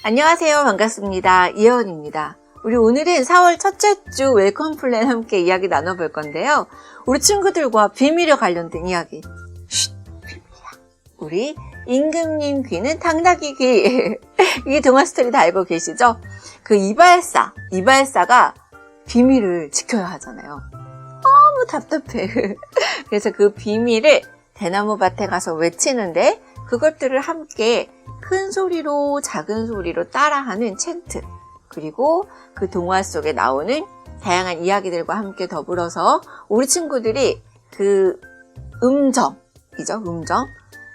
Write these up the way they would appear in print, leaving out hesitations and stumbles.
안녕하세요. 반갑습니다. 이혜원입니다. 우리 오늘은 4월 첫째 주 웰컴 플랜 함께 이야기 나눠볼 건데요. 우리 친구들과 비밀에 관련된 이야기. 쉿, 비밀이야. 우리 임금님 귀는 당나귀 귀. 이 동화 스토리 다 알고 계시죠? 그 이발사가 비밀을 지켜야 하잖아요. 너무 답답해. 그래서 그 비밀을 대나무 밭에 가서 외치는데 그것들을 함께 큰 소리로 작은 소리로 따라하는 챈트, 그리고 그 동화 속에 나오는 다양한 이야기들과 함께 더불어서 우리 친구들이 그 음정이죠.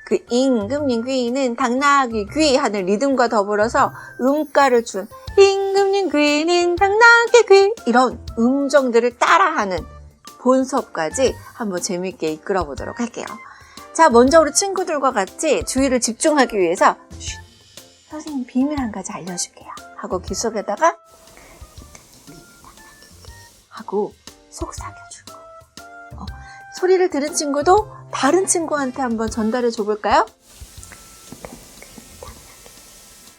그 임금님 귀는 당나귀 귀 하는 리듬과 더불어서 음가를 준 임금님 귀는 당나귀 귀, 이런 음정들을 따라하는 본수업까지 한번 재미있게 이끌어 보도록 할게요. 자, 먼저 우리 친구들과 같이 주의를 집중하기 위해서 쉿, 선생님 비밀 한 가지 알려줄게요 하고 귀 속에다가 하고 속삭여주고, 소리를 들은 친구도 다른 친구한테 한번 전달해 줘볼까요?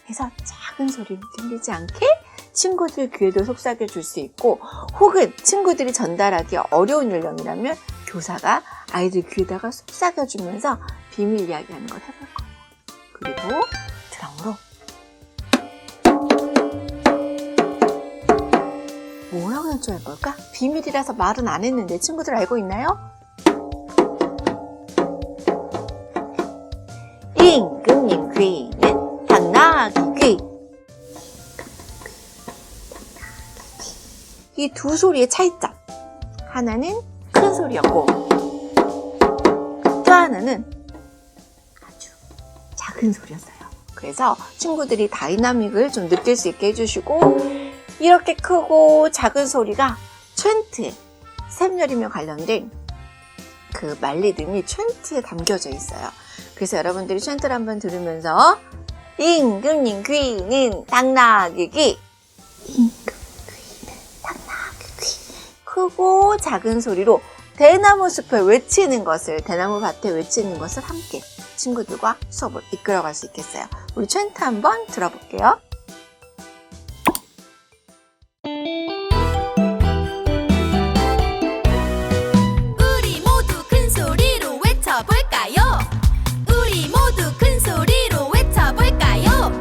해서 작은 소리로 들리지 않게 친구들 귀에도 속삭여 줄 수 있고, 혹은 친구들이 전달하기 어려운 연령이라면 교사가 아이들 귀에다가 속삭여 주면서 비밀 이야기하는 걸 해볼 거예요. 그리고 드럼으로 뭐라고 연주할 걸까? 비밀이라서 말은 안 했는데 친구들 알고 있나요? 임금님 귀는 당나귀 귀. 이 두 소리의 차이점, 하나는 큰 소리였고 또 하나는 아주 작은 소리였어요. 그래서 친구들이 다이나믹을 좀 느낄 수 있게 해주시고, 이렇게 크고 작은 소리가 챈트에, 샘열이며 관련된 그 말리듬이 챈트에 담겨져 있어요. 그래서 여러분들이 챈트를 한번 들으면서 임금님 귀는 당나귀 귀, 크고 작은 소리로 대나무 숲에 외치는 것을, 대나무 밭에 외치는 것을 함께 친구들과 수업을 이끌어갈 수 있겠어요. 우리 챈트 한번 들어볼게요. 우리 모두 큰 소리로 외쳐볼까요? 우리 모두 큰 소리로 외쳐볼까요?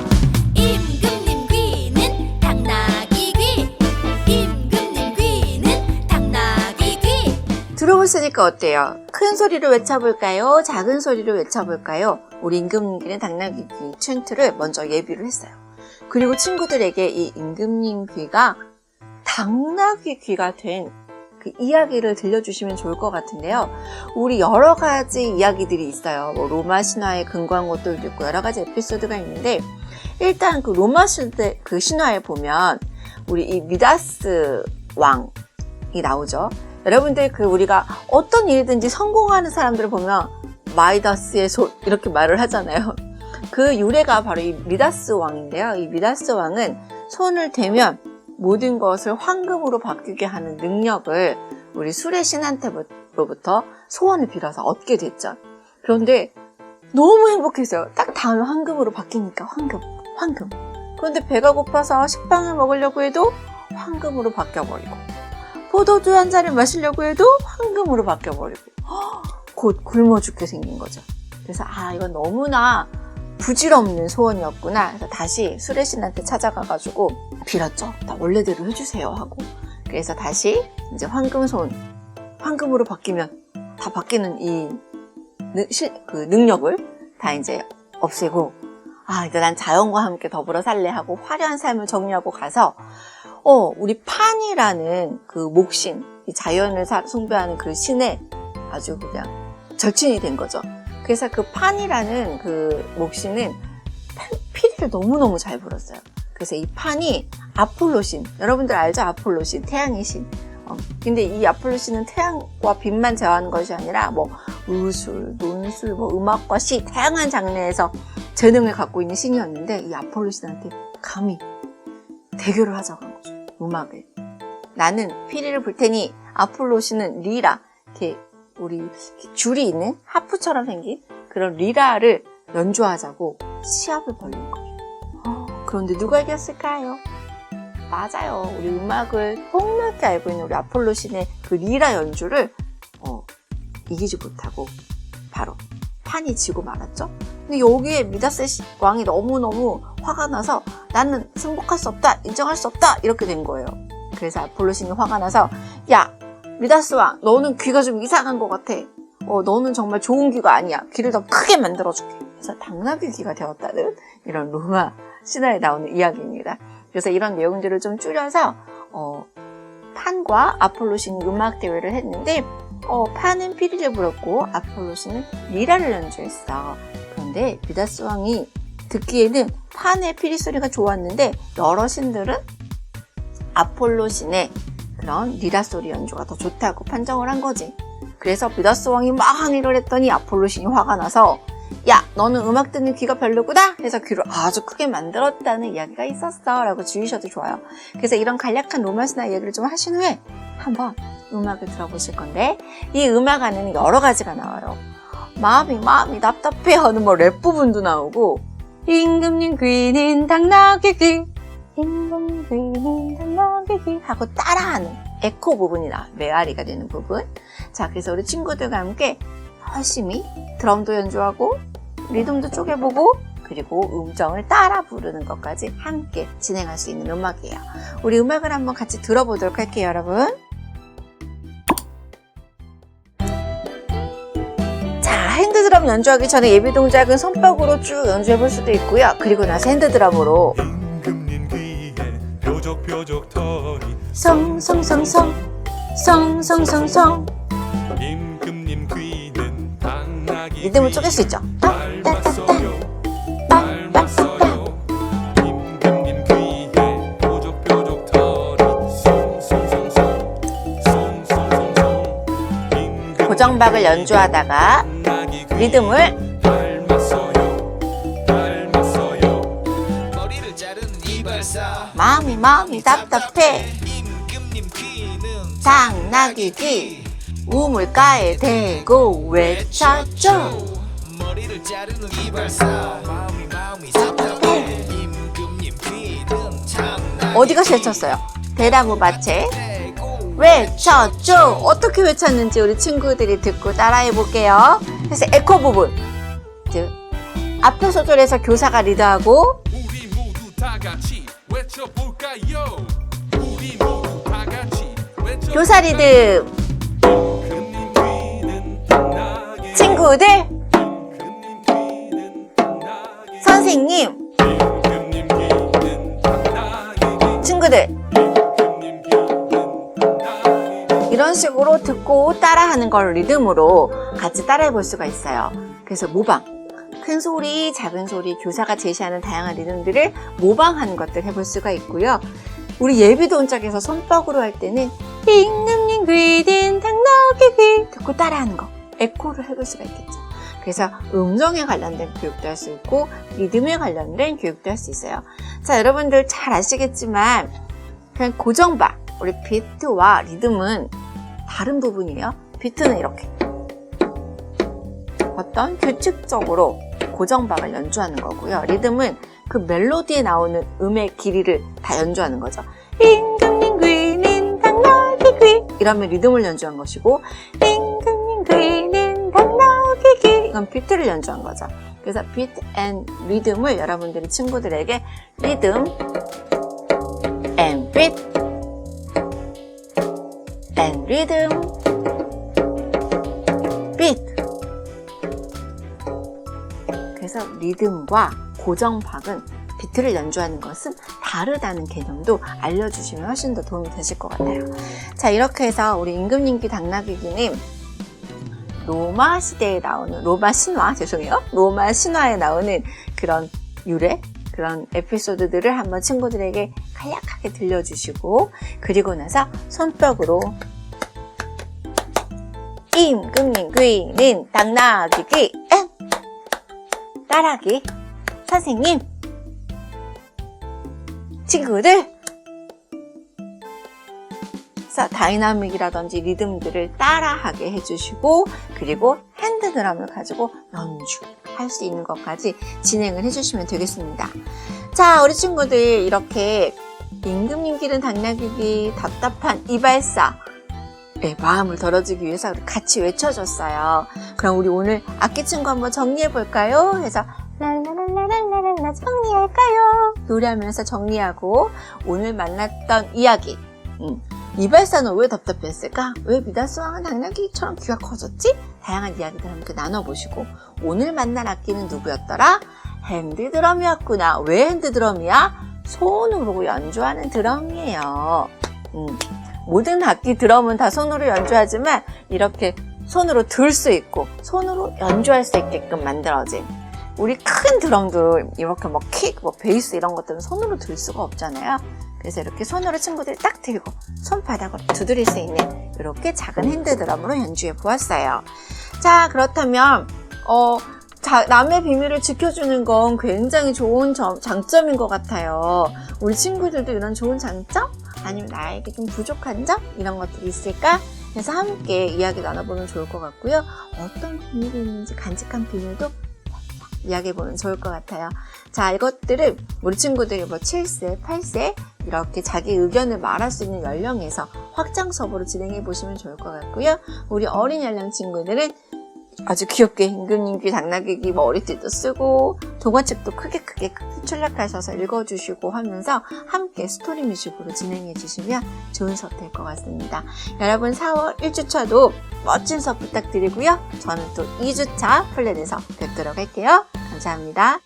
임금님 귀는 당나귀 귀, 임금님 귀는 당나귀 귀. 들어보시니까 어때요? 큰 소리로 외쳐볼까요? 작은 소리로 외쳐볼까요? 우리 임금님 귀는 당나귀 귀 챈트를 먼저 예비를 했어요. 그리고 친구들에게 이 임금님 귀가 당나귀 귀가 된 그 이야기를 들려주시면 좋을 것 같은데요. 우리 여러 가지 이야기들이 있어요. 뭐 로마 신화에 근거한 것들도 있고 여러 가지 에피소드가 있는데, 일단 그 로마 시대 그 신화에 보면 우리 이 미다스 왕이 나오죠. 여러분들 그 우리가 어떤 일이든지 성공하는 사람들을 보면 마이다스의 손 이렇게 말을 하잖아요. 그 유래가 바로 이 미다스 왕인데요. 이 미다스 왕은 손을 대면 모든 것을 황금으로 바뀌게 하는 능력을 우리 수레 신한테로부터 소원을 빌어서 얻게 됐죠. 그런데 너무 행복했어요. 딱 다음에 황금으로 바뀌니까 황금. 그런데 배가 고파서 식빵을 먹으려고 해도 황금으로 바뀌어버리고, 포도주 한 잔을 마시려고 해도 황금으로 바뀌어버리고, 곧 굶어 죽게 생긴 거죠. 그래서 이건 너무나 부질없는 소원이었구나. 그래서 다시 수레신한테 찾아가가지고 빌었죠. 다 원래대로 해주세요 하고. 그래서 다시 이제 황금으로 바뀌면 다 바뀌는 이 그 능력을 다 이제 없애고, 이제 난 자연과 함께 더불어 살래 하고 화려한 삶을 정리하고 가서 우리 판이라는 그 목신, 이 자연을 숭배하는 그 신에 아주 그냥 절친이 된 거죠. 그래서 그 판이라는 그 목신은 피리를 너무너무 잘 불었어요. 그래서 이 판이 아폴로신, 여러분들 알죠? 아폴로신, 태양의 신. 근데 이 아폴로신은 태양과 빛만 제어하는 것이 아니라 뭐 의술, 논술, 뭐 음악과 시, 다양한 장르에서 재능을 갖고 있는 신이었는데, 이 아폴로신한테 감히 대결을 하자고 한 거죠. 음악을. 나는 피리를 불 테니 아폴로신은 리라, 이렇게 우리 줄이 있는 하프처럼 생긴 그런 리라를 연주하자고 시합을 벌린 거예요. 그런데 누가 이겼을까요? 맞아요. 우리 음악을 폭넓게 알고 있는 우리 아폴로 신의 그 리라 연주를 이기지 못하고 바로 판이 지고 말았죠. 근데 여기에 미다스 왕이 너무너무 화가 나서 나는 승복할 수 없다, 인정할 수 없다 이렇게 된 거예요. 그래서 아폴로 신이 화가 나서 야, 미다스 왕, 너는 귀가 좀 이상한 것 같아. 너는 정말 좋은 귀가 아니야. 귀를 더 크게 만들어줄게. 그래서 당나귀 귀가 되었다는 이런 로마 신화에 나오는 이야기입니다. 그래서 이런 내용들을 좀 줄여서 판과 아폴로 신이 음악 대회를 했는데 판은 피리를 불었고 아폴로 신은 리라를 연주했어. 그런데 미다스 왕이 듣기에는 판의 피리 소리가 좋았는데 여러 신들은 아폴로 신의 그런 리라 소리 연주가 더 좋다고 판정을 한 거지. 그래서 미다스 왕이 막 항의를 했더니 아폴로 신이 화가 나서 야, 너는 음악 듣는 귀가 별로구나 해서 귀를 아주 크게 만들었다는 이야기가 있었어 라고 주의셔도 좋아요. 그래서 이런 간략한 로마 신화 이야기를 좀 하신 후에 한번 음악을 들어보실 건데, 이 음악 안에는 여러 가지가 나와요. 마음이 답답해 하는 랩 부분도 나오고, 임금님 귀는 당나귀 귀, 임금님 귀는 당나귀 귀 하고 따라하는 에코 부분이 나와요. 메아리가 되는 부분. 자, 그래서 우리 친구들과 함께 열심히 드럼도 연주하고 리듬도 쪼개보고 그리고 음정을 따라 부르는 것까지 함께 진행할 수 있는 음악이에요. 우리 음악을 한번 같이 들어보도록 할게요, 여러분. 자, 핸드드럼 연주하기 전에 예비 동작은 손뼉으로 쭉 연주해볼 수도 있고요. 그리고 나서 핸드드럼으로 임금님 귀에 뾰족뾰족 털이 성성성성 성성성성 임금님 귀는 당나귀 리듬을 쪼갤 수 있죠. 닮았어요 닮았어요 임금님 귀에 뾰족뾰족 털이 송송송송 송송송송 임금님 고정박을 연주하다가 당나귀 귀 리듬을 닮았어요 닮았어요 머리를 자른 이발사 마음이 답답해 임금님 귀는 당나귀 귀 우물가에 대고 외쳤죠. 머리를 자르는 이발사 마음이 답답해 임금님 귀는 장난 어디가 제쳤어요? 대나무 밭에 외쳤죠. 어떻게 외쳤는지 우리 친구들이 듣고 따라해 볼게요. 그래서 에코 부분, 즉 앞에 소절에서 교사가 리드하고 우리 모두 다 같이 외쳐볼까요 우리 모두 다 같이 외쳐 교사 리듬. 임금님 귀는 당나귀 친구들, 임금님 귀는 당나귀 선생님, 임금님 귀는 당나귀 친구들 임금님 귀는 당나귀 이런 식으로 듣고 따라하는 걸 리듬으로 같이 따라해 볼 수가 있어요. 그래서 모방, 큰 소리, 작은 소리, 교사가 제시하는 다양한 리듬들을 모방하는 것들 해볼 수가 있고요. 우리 예비 동작에서 손뼉으로 할 때는 임금님 귀는 당나귀 귀 듣고 따라하는 거, 에코를 해볼 수가 있겠죠. 그래서 음정에 관련된 교육도 할 수 있고 리듬에 관련된 교육도 할 수 있어요. 자, 여러분들 잘 아시겠지만 그냥 고정박, 우리 비트와 리듬은 다른 부분이에요. 비트는 이렇게 어떤 규칙적으로 고정박을 연주하는 거고요. 리듬은 그 멜로디에 나오는 음의 길이를 다 연주하는 거죠. 임금님 귀는 당나귀 귀 이러면 리듬을 연주한 것이고, 임금님 귀는 당나귀 귀 이건 비트를 연주한 거죠. 그래서 비트 앤 리듬을 여러분들이 친구들에게 리듬 앤 비트 앤 리듬 비트. 그래서 리듬과 고정박은 비트를 연주하는 것은 다르다는 개념도 알려주시면 훨씬 더 도움이 되실 것 같아요. 자, 이렇게 해서 우리 임금님귀 당나귀귀님 로마 시대에 나오는 로마 신화에 나오는 그런 유래, 그런 에피소드들을 한번 친구들에게 간략하게 들려주시고, 그리고 나서 손뼉으로 임금님 귀는 당나귀 귀 따라하기. 선생님, 친구들, 다이나믹이라든지 리듬들을 따라하게 해주시고, 그리고 핸드드럼을 가지고 연주할 수 있는 것까지 진행을 해주시면 되겠습니다. 자, 우리 친구들 이렇게 임금님 귀는 당나귀 귀 답답한 이발사 마음을 덜어주기 위해서 같이 외쳐줬어요. 그럼 우리 오늘 악기 친구 한번 정리해볼까요? 해서 랄라랄라랄라랄라 정리할까요? 노래하면서 정리하고 오늘 만났던 이야기 이발사는 왜 답답했을까? 왜 미다스왕은 당나귀처럼 귀가 커졌지? 다양한 이야기들 함께 나눠보시고 오늘 만난 악기는 누구였더라? 핸드드럼이었구나. 왜 핸드드럼이야? 손으로 연주하는 드럼이에요. 모든 악기 드럼은 다 손으로 연주하지만 이렇게 손으로 들 수 있고 손으로 연주할 수 있게끔 만들어진 우리 큰 드럼도 이렇게 뭐 킥, 뭐 베이스 이런 것들은 손으로 들 수가 없잖아요. 그래서 이렇게 손으로 친구들이 딱 들고 손바닥으로 두드릴 수 있는 이렇게 작은 핸드 드럼으로 연주해 보았어요. 자, 그렇다면 남의 비밀을 지켜주는 건 굉장히 좋은 장점인 것 같아요. 우리 친구들도 이런 좋은 장점? 아니면 나에게 좀 부족한 점? 이런 것들이 있을까? 그래서 함께 이야기 나눠보면 좋을 것 같고요. 어떤 비밀이 있는지 간직한 비밀도 이야기해보면 좋을 것 같아요. 자, 이것들을 우리 친구들이 7세, 8세 이렇게 자기 의견을 말할 수 있는 연령에서 확장 수업으로 진행해 보시면 좋을 것 같고요. 우리 어린 연령 친구들은 아주 귀엽게 임금님 귀, 당나귀 귀, 머리띠도 쓰고 동화책도 크게 출력하셔서 읽어주시고 하면서 함께 스토리 뮤직으로 진행해 주시면 좋은 수업 될 것 같습니다. 여러분 4월 1주차도 멋진 수업 부탁드리고요. 저는 또 2주차 플랜에서 뵙도록 할게요. 감사합니다.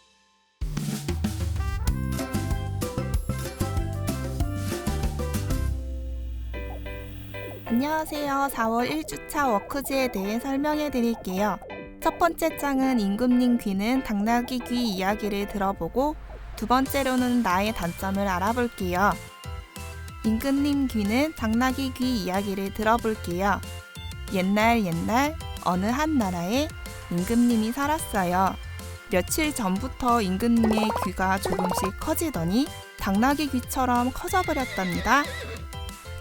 안녕하세요. 4월 1주차 워크지에 대해 설명해 드릴게요. 첫 번째 장은 임금님 귀는 당나귀 귀 이야기를 들어보고 두 번째로는 나의 단점을 알아볼게요. 임금님 귀는 당나귀 귀 이야기를 들어볼게요. 옛날 어느 한 나라에 임금님이 살았어요. 며칠 전부터 임금님의 귀가 조금씩 커지더니 당나귀 귀처럼 커져버렸답니다.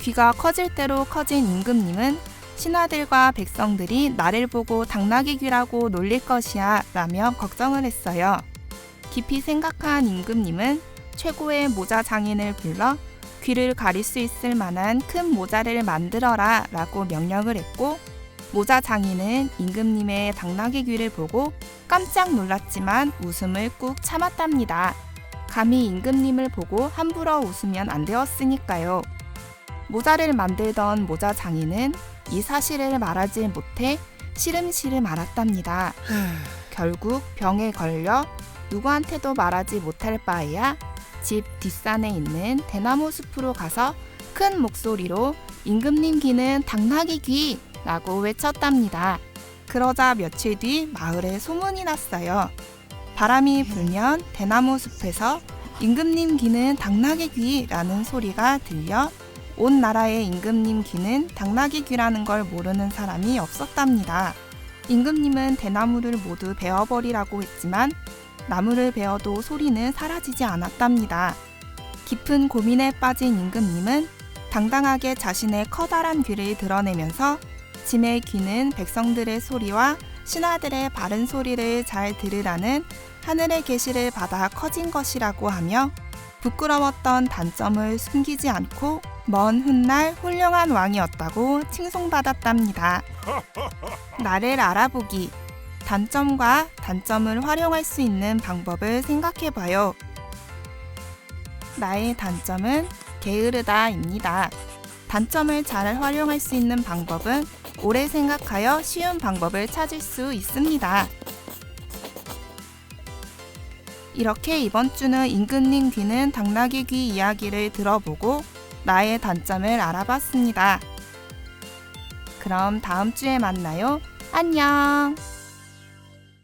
귀가 커질 대로 커진 임금님은 신하들과 백성들이 나를 보고 당나귀 귀라고 놀릴 것이야 라며 걱정을 했어요. 깊이 생각한 임금님은 최고의 모자 장인을 불러 귀를 가릴 수 있을 만한 큰 모자를 만들어라 라고 명령을 했고 모자 장인은 임금님의 당나귀 귀를 보고 깜짝 놀랐지만 웃음을 꾹 참았답니다. 감히 임금님을 보고 함부로 웃으면 안 되었으니까요. 모자를 만들던 모자 장인은 이 사실을 말하지 못해 시름시름 앓았답니다. 결국 병에 걸려 누구한테도 말하지 못할 바에야 집 뒷산에 있는 대나무 숲으로 가서 큰 목소리로 임금님 귀는 당나귀 귀! 라고 외쳤답니다. 그러자 며칠 뒤 마을에 소문이 났어요. 바람이 불면 대나무 숲에서 임금님 귀는 당나귀 귀! 라는 소리가 들려 온 나라의 임금님 귀는 당나귀 귀라는 걸 모르는 사람이 없었답니다. 임금님은 대나무를 모두 베어버리라고 했지만 나무를 베어도 소리는 사라지지 않았답니다. 깊은 고민에 빠진 임금님은 당당하게 자신의 커다란 귀를 드러내면서 짐의 귀는 백성들의 소리와 신하들의 바른 소리를 잘 들으라는 하늘의 계시를 받아 커진 것이라고 하며 부끄러웠던 단점을 숨기지 않고 먼 훗날 훌륭한 왕이었다고 칭송받았답니다. 나를 알아보기. 단점과 단점을 활용할 수 있는 방법을 생각해봐요. 나의 단점은 게으르다입니다. 단점을 잘 활용할 수 있는 방법은 오래 생각하여 쉬운 방법을 찾을 수 있습니다. 이렇게 이번 주는 임금님 귀는 당나귀 귀 이야기를 들어보고 나의 단점을 알아봤습니다. 그럼 다음 주에 만나요. 안녕!